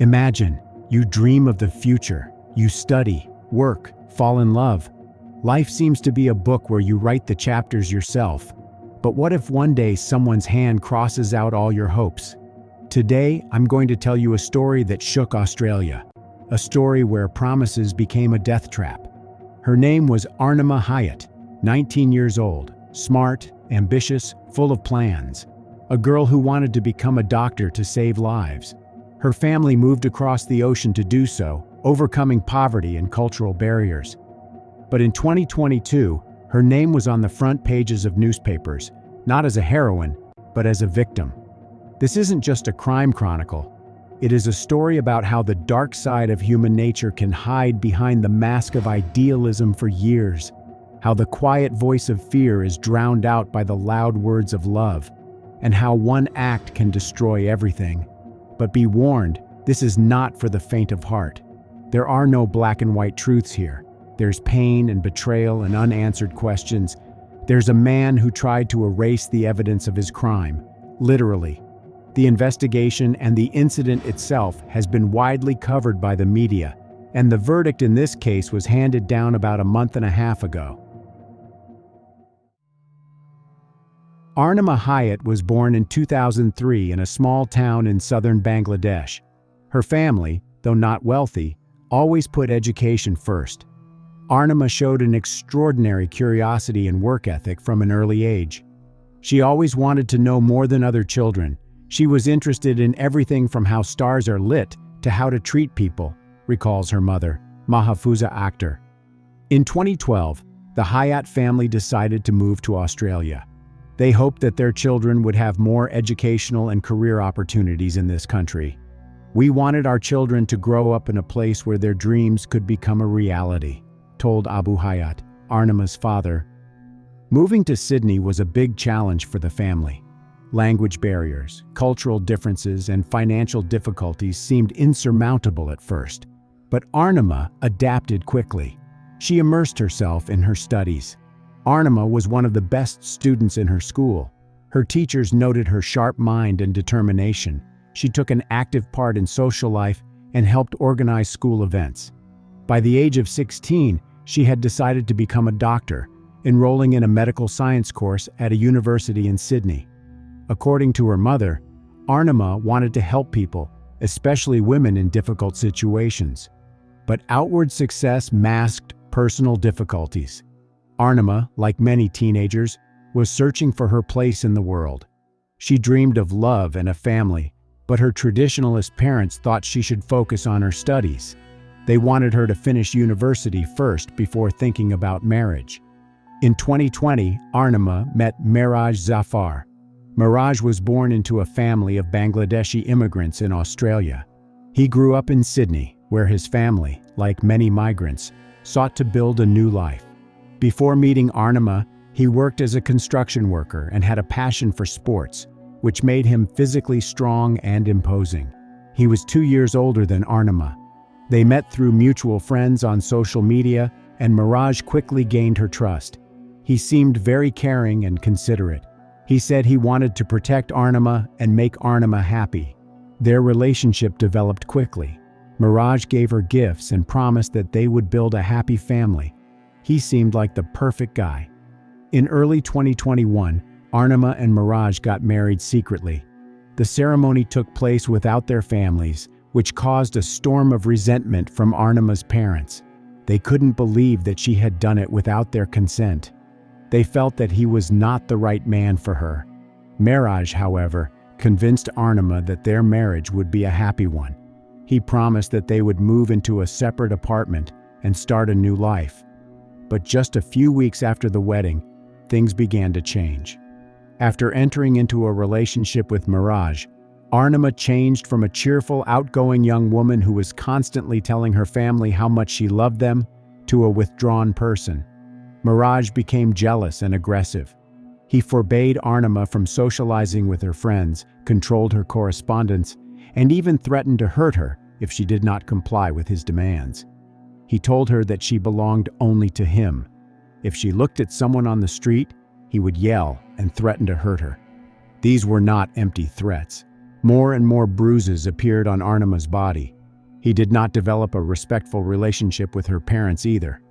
Imagine, you dream of the future, you study, work, fall in love. Life seems to be a book where you write the chapters yourself. But what if one day someone's hand crosses out all your hopes? Today, I'm going to tell you a story that shook Australia. A story where promises became a death trap. Her name was Arnima Hyatt, 19 years old, smart, ambitious, full of plans. A girl who wanted to become a doctor to save lives. Her family moved across the ocean to do so, overcoming poverty and cultural barriers. But in 2022, her name was on the front pages of newspapers, not as a heroine, but as a victim. This isn't just a crime chronicle. It is a story about how the dark side of human nature can hide behind the mask of idealism for years, how the quiet voice of fear is drowned out by the loud words of love, and how one act can destroy everything. But be warned, this is not for the faint of heart. There are no black and white truths here. There's pain and betrayal and unanswered questions. There's a man who tried to erase the evidence of his crime, literally. The investigation and the incident itself has been widely covered by the media, and the verdict in this case was handed down about a month and a half ago. Arnima Hyatt was born in 2003 in a small town in southern Bangladesh. Her family, though not wealthy, always put education first. Arnima showed an extraordinary curiosity and work ethic from an early age. She always wanted to know more than other children. She was interested in everything from how stars are lit to how to treat people, recalls her mother, Mahfuza Akhtar. In 2012, the Hyatt family decided to move to Australia. They hoped that their children would have more educational and career opportunities in this country. "We wanted our children to grow up in a place where their dreams could become a reality," told Abu Hyatt, Arnima's father. Moving to Sydney was a big challenge for the family. Language barriers, cultural differences, and financial difficulties seemed insurmountable at first. But Arnima adapted quickly. She immersed herself in her studies. Arnima was one of the best students in her school. Her teachers noted her sharp mind and determination. She took an active part in social life and helped organize school events. By the age of 16, she had decided to become a doctor, enrolling in a medical science course at a university in Sydney. According to her mother, Arnima wanted to help people, especially women in difficult situations. But outward success masked personal difficulties. Arnima, like many teenagers, was searching for her place in the world. She dreamed of love and a family, but her traditionalist parents thought she should focus on her studies. They wanted her to finish university first before thinking about marriage. In 2020, Arnima met Miraj Zafar. Miraj was born into a family of Bangladeshi immigrants in Australia. He grew up in Sydney, where his family, like many migrants, sought to build a new life. Before meeting Arnima, he worked as a construction worker and had a passion for sports, which made him physically strong and imposing. He was 2 years older than Arnima. They met through mutual friends on social media, and Miraj quickly gained her trust. He seemed very caring and considerate. He said he wanted to protect Arnima and make Arnima happy. Their relationship developed quickly. Miraj gave her gifts and promised that they would build a happy family. He seemed like the perfect guy. In early 2021, Arnima and Miraj got married secretly. The ceremony took place without their families, which caused a storm of resentment from Arnima's parents. They couldn't believe that she had done it without their consent. They felt that he was not the right man for her. Miraj, however, convinced Arnima that their marriage would be a happy one. He promised that they would move into a separate apartment and start a new life. But just a few weeks after the wedding, things began to change. After entering into a relationship with Miraj, Arnima changed from a cheerful, outgoing young woman who was constantly telling her family how much she loved them to a withdrawn person. Miraj became jealous and aggressive. He forbade Arnima from socializing with her friends, controlled her correspondence, and even threatened to hurt her if she did not comply with his demands. He told her that she belonged only to him. If she looked at someone on the street, he would yell and threaten to hurt her. These were not empty threats. More and more bruises appeared on Arnima's body. He did not develop a respectful relationship with her parents either.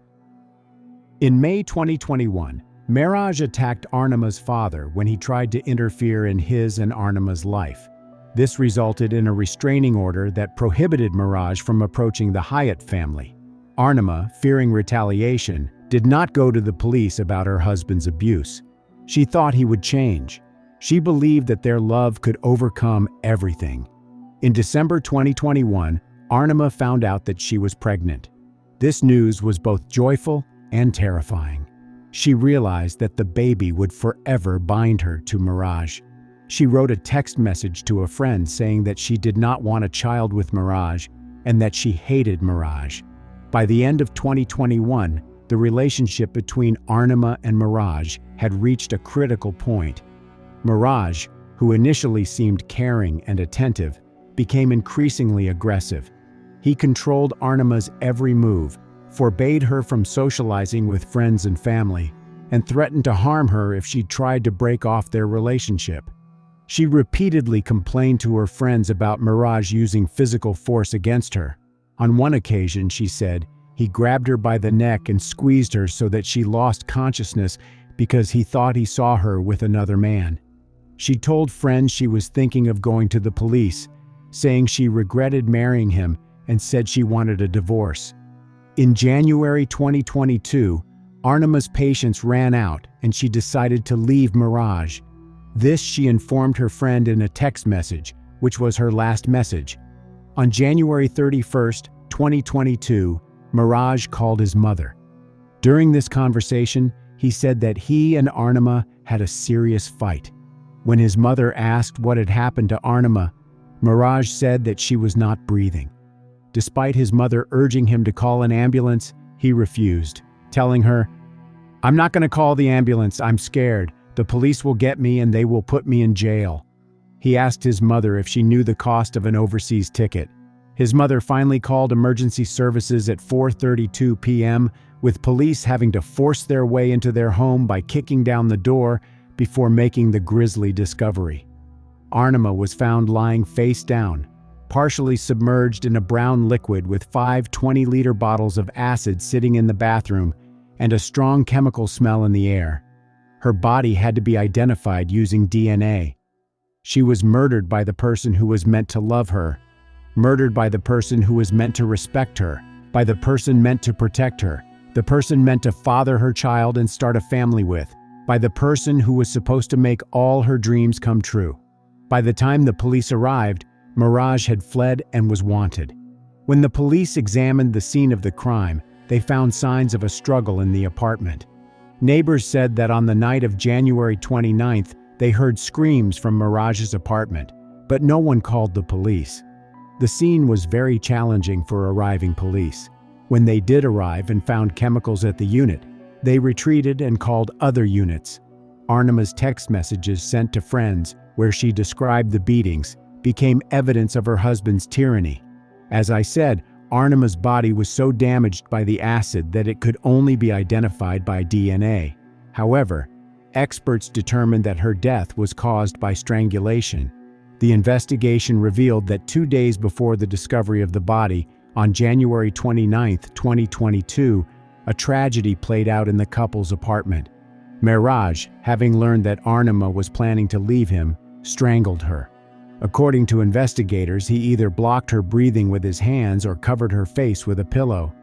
In May 2021, Mehraj attacked Arnima's father when he tried to interfere in his and Arnima's life. This resulted in a restraining order that prohibited Mehraj from approaching the Hayat family. Arnima, fearing retaliation, did not go to the police about her husband's abuse. She thought he would change. She believed that their love could overcome everything. In December 2021, Arnima found out that she was pregnant. This news was both joyful and terrifying. She realized that the baby would forever bind her to Mehraj. She wrote a text message to a friend saying that she did not want a child with Mehraj and that she hated Mehraj. By the end of 2021, the relationship between Arnima and Mehraj had reached a critical point. Mehraj, who initially seemed caring and attentive, became increasingly aggressive. He controlled Arnima's every move, forbade her from socializing with friends and family, and threatened to harm her if she tried to break off their relationship. She repeatedly complained to her friends about Mehraj using physical force against her. On one occasion, she said, he grabbed her by the neck and squeezed her so that she lost consciousness because he thought he saw her with another man. She told friends she was thinking of going to the police, saying she regretted marrying him and said she wanted a divorce. In January 2022, Arnima's patience ran out and she decided to leave Mehraj. This she informed her friend in a text message, which was her last message. On January 31st, 2022, Mehraj called his mother. During this conversation, he said that he and Arnima had a serious fight. When his mother asked what had happened to Arnima, Mehraj said that she was not breathing. Despite his mother urging him to call an ambulance, he refused, telling her, "I'm not going to call the ambulance, I'm scared. The police will get me and they will put me in jail." He asked his mother if she knew the cost of an overseas ticket. His mother finally called emergency services at 4:32 p.m., with police having to force their way into their home by kicking down the door before making the grisly discovery. Arnima was found lying face down, partially submerged in a brown liquid with 5 20-liter bottles of acid sitting in the bathroom and a strong chemical smell in the air. Her body had to be identified using DNA. She was murdered by the person who was meant to love her, murdered by the person who was meant to respect her, by the person meant to protect her, the person meant to father her child and start a family with, by the person who was supposed to make all her dreams come true. By the time the police arrived, Mehraj had fled and was wanted. When the police examined the scene of the crime, they found signs of a struggle in the apartment. Neighbors said that on the night of January 29th, they heard screams from Mehraj's apartment, but no one called the police. The scene was very challenging for arriving police. When they did arrive and found chemicals at the unit, they retreated and called other units. Arnima's text messages sent to friends, where she described the beatings, became evidence of her husband's tyranny. As I said, Arnima's body was so damaged by the acid that it could only be identified by DNA. However, experts determined that her death was caused by strangulation. The investigation revealed that 2 days before the discovery of the body, on January 29, 2022, a tragedy played out in the couple's apartment. Mehraj, having learned that Arnima was planning to leave him, strangled her. According to investigators, he either blocked her breathing with his hands or covered her face with a pillow.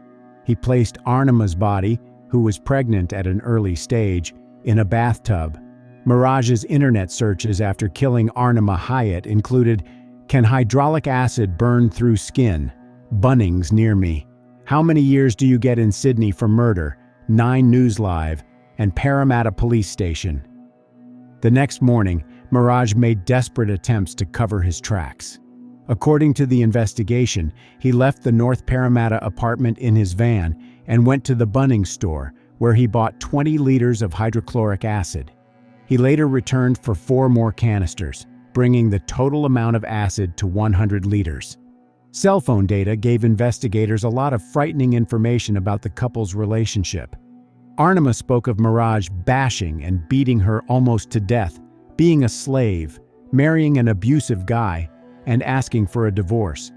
He placed Arnima's body, who was pregnant at an early stage, in a bathtub. Mehraj's internet searches after killing Arnima Hayat included, "Can hydraulic acid burn through skin? Bunnings near me. How many years do you get in Sydney for murder? 9 News Live," and Parramatta Police Station. The next morning, Mehraj made desperate attempts to cover his tracks. According to the investigation, he left the North Parramatta apartment in his van and went to the Bunnings store, where he bought 20 liters of hydrochloric acid. He later returned for 4 more canisters, bringing the total amount of acid to 100 liters. Cell phone data gave investigators a lot of frightening information about the couple's relationship. Arnima spoke of Mehraj bashing and beating her almost to death, being a slave, marrying an abusive guy, and asking for a divorce.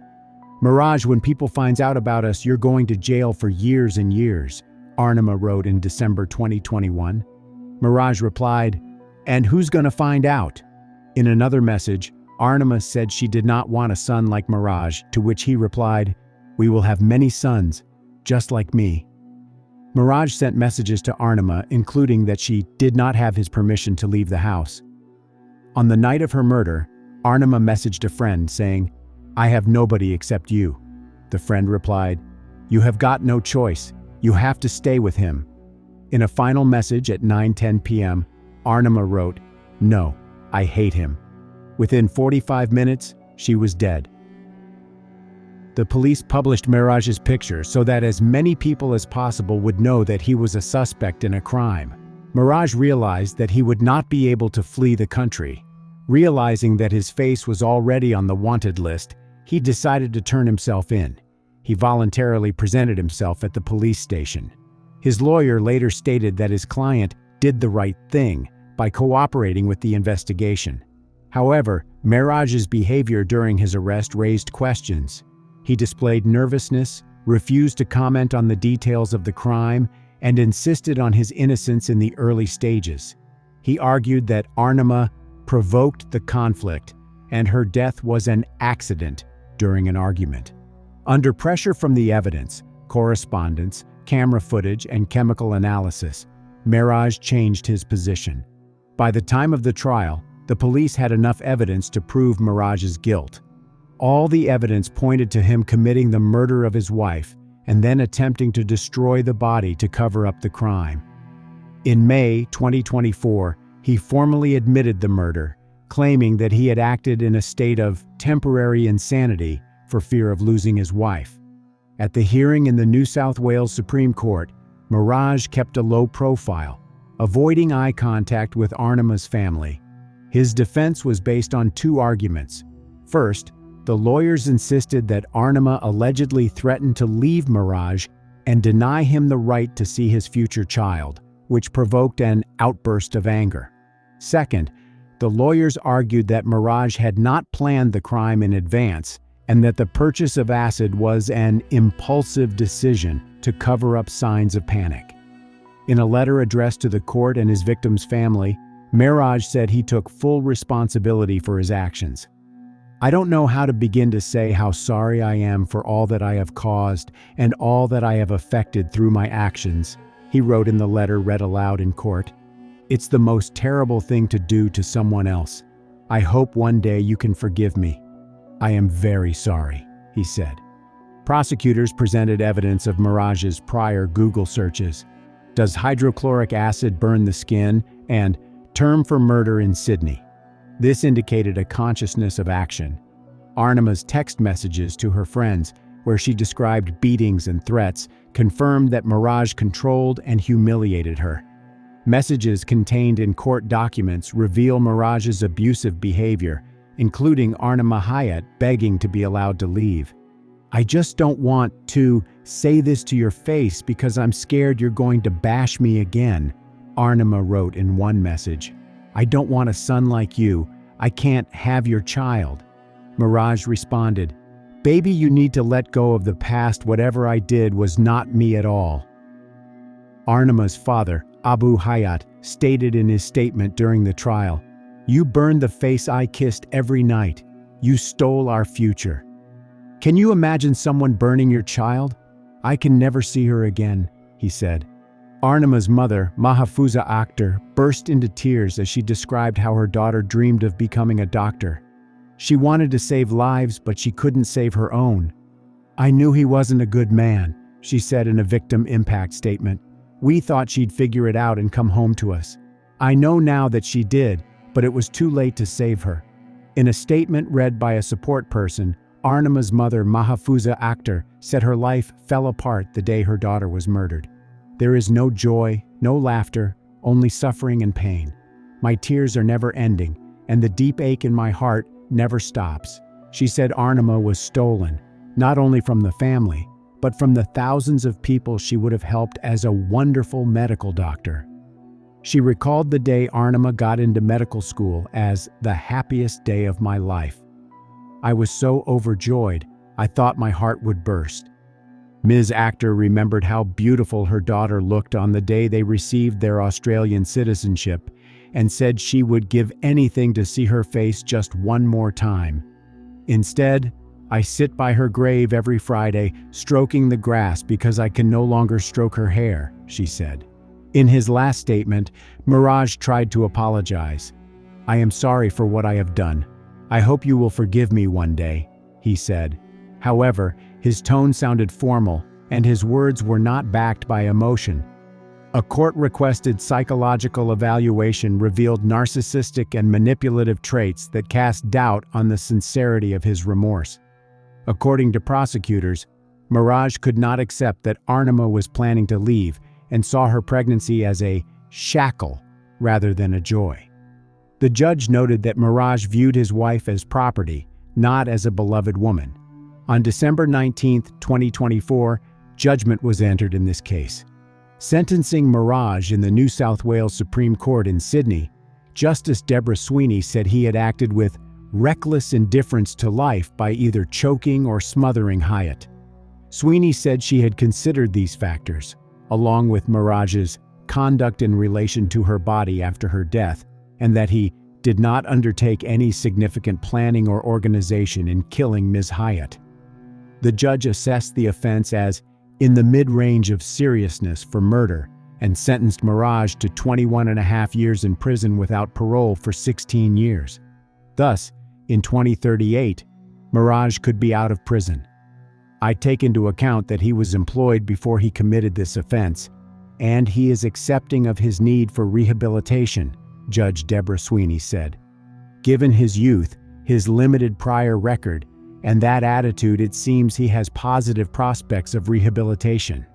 "Mirage, when people finds out about us, you're going to jail for years and years," Arnima wrote in December 2021. Mirage replied, "And who's gonna find out?" In another message, Arnima said she did not want a son like Mirage, to which he replied, "We will have many sons, just like me." Mirage sent messages to Arnima, including that she did not have his permission to leave the house. On the night of her murder, Arnima messaged a friend saying, "I have nobody except you." The friend replied, "You have got no choice. You have to stay with him." In a final message at 9:10 p.m., Arnima wrote, "No, I hate him." Within 45 minutes, she was dead. The police published Mirage's picture so that as many people as possible would know that he was a suspect in a crime. Mirage realized that he would not be able to flee the country. Realizing that his face was already on the wanted list, he decided to turn himself in. He voluntarily presented himself at the police station. His lawyer later stated that his client did the right thing by cooperating with the investigation. However, Mirage's behavior during his arrest raised questions. He displayed nervousness, refused to comment on the details of the crime, and insisted on his innocence in the early stages. He argued that Arnima provoked the conflict and her death was an accident during an argument. Under pressure from the evidence, correspondence, camera footage, and chemical analysis, Mirage changed his position. By the time of the trial, the police had enough evidence to prove Mirage's guilt. All the evidence pointed to him committing the murder of his wife and then attempting to destroy the body to cover up the crime. In May 2024, he formally admitted the murder, claiming that he had acted in a state of temporary insanity for fear of losing his wife. At the hearing in the New South Wales Supreme Court, Mirage kept a low profile, avoiding eye contact with Arnima's family. His defense was based on two arguments. First, the lawyers insisted that Arnima allegedly threatened to leave Mirage and deny him the right to see his future child, which provoked an outburst of anger. Second, the lawyers argued that Mirage had not planned the crime in advance and that the purchase of acid was an impulsive decision to cover up signs of panic. In a letter addressed to the court and his victim's family, Mirage said he took full responsibility for his actions. "I don't know how to begin to say how sorry I am for all that I have caused and all that I have affected through my actions," he wrote in the letter read aloud in court. "It's the most terrible thing to do to someone else. I hope one day you can forgive me. I am very sorry," he said. Prosecutors presented evidence of Mirage's prior Google searches. "Does hydrochloric acid burn the skin?" and "term for murder in Sydney." This indicated a consciousness of action. Arnima's text messages to her friends, where she described beatings and threats, confirmed that Mirage controlled and humiliated her. Messages contained in court documents reveal Mirage's abusive behavior, including Arnima Hayat begging to be allowed to leave. "I just don't want to say this to your face because I'm scared you're going to bash me again," Arnima wrote in one message. "I don't want a son like you. I can't have your child." Mirage responded, "Baby, you need to let go of the past. Whatever I did was not me at all." Arnima's father, Abu Hayat, stated in his statement during the trial, "You burned the face I kissed every night. You stole our future." "Can you imagine someone burning your child? I can never see her again," he said. Arnima's mother, Mahfouza Akhtar, burst into tears as she described how her daughter dreamed of becoming a doctor. She wanted to save lives, but she couldn't save her own. "I knew he wasn't a good man," she said in a victim impact statement. "We thought she'd figure it out and come home to us. I know now that she did, but it was too late to save her." In a statement read by a support person, Arnima's mother, Mahfouza Akhtar, said her life fell apart the day her daughter was murdered. "There is no joy, no laughter, only suffering and pain. My tears are never ending, and the deep ache in my heart never stops." She said Arnima was stolen, not only from the family, but from the thousands of people she would have helped as a wonderful medical doctor. She recalled the day Arnima got into medical school as the happiest day of my life. I was so overjoyed, I thought my heart would burst. Ms. Actor remembered how beautiful her daughter looked on the day they received their Australian citizenship and said she would give anything to see her face just one more time. Instead, I sit by her grave every Friday, stroking the grass because I can no longer stroke her hair, she said. In his last statement, Mirage tried to apologize. I am sorry for what I have done. I hope you will forgive me one day, he said. However, his tone sounded formal, and his words were not backed by emotion. A court-requested psychological evaluation revealed narcissistic and manipulative traits that cast doubt on the sincerity of his remorse. According to prosecutors, Mirage could not accept that Arnima was planning to leave and saw her pregnancy as a shackle rather than a joy. The judge noted that Mirage viewed his wife as property, not as a beloved woman. On December 19, 2024, judgment was entered in this case. Sentencing Mirage in the New South Wales Supreme Court in Sydney, Justice Deborah Sweeney said he had acted with reckless indifference to life by either choking or smothering Hyatt. Sweeney said she had considered these factors, along with Mirage's conduct in relation to her body after her death, and that he did not undertake any significant planning or organization in killing Ms. Hyatt. The judge assessed the offense as in the mid-range of seriousness for murder and sentenced Mirage to 21.5 years in prison without parole for 16 years. Thus, in 2038, Mirage could be out of prison. I take into account that he was employed before he committed this offense, and he is accepting of his need for rehabilitation, Judge Deborah Sweeney said. Given his youth, his limited prior record, and that attitude, it seems he has positive prospects of rehabilitation.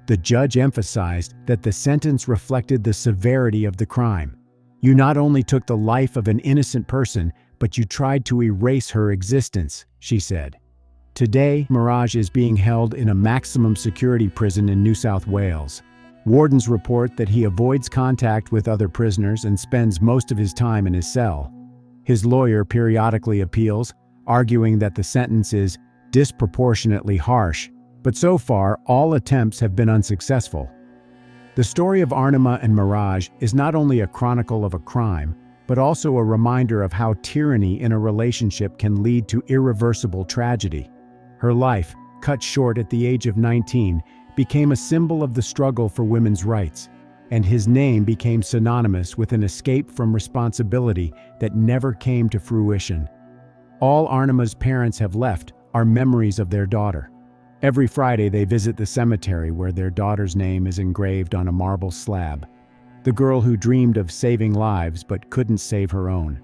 The judge emphasized that the sentence reflected the severity of the crime. You not only took the life of an innocent person, but you tried to erase her existence, she said. Today, Mirage is being held in a maximum security prison in New South Wales. Wardens report that he avoids contact with other prisoners and spends most of his time in his cell. His lawyer periodically appeals, arguing that the sentence is disproportionately harsh, but so far all attempts have been unsuccessful. The story of Arnima and Mirage is not only a chronicle of a crime, but also a reminder of how tyranny in a relationship can lead to irreversible tragedy. Her life, cut short at the age of 19, became a symbol of the struggle for women's rights, and his name became synonymous with an escape from responsibility that never came to fruition. All Arnima's parents have left are memories of their daughter. Every Friday they visit the cemetery where their daughter's name is engraved on a marble slab. The girl who dreamed of saving lives but couldn't save her own.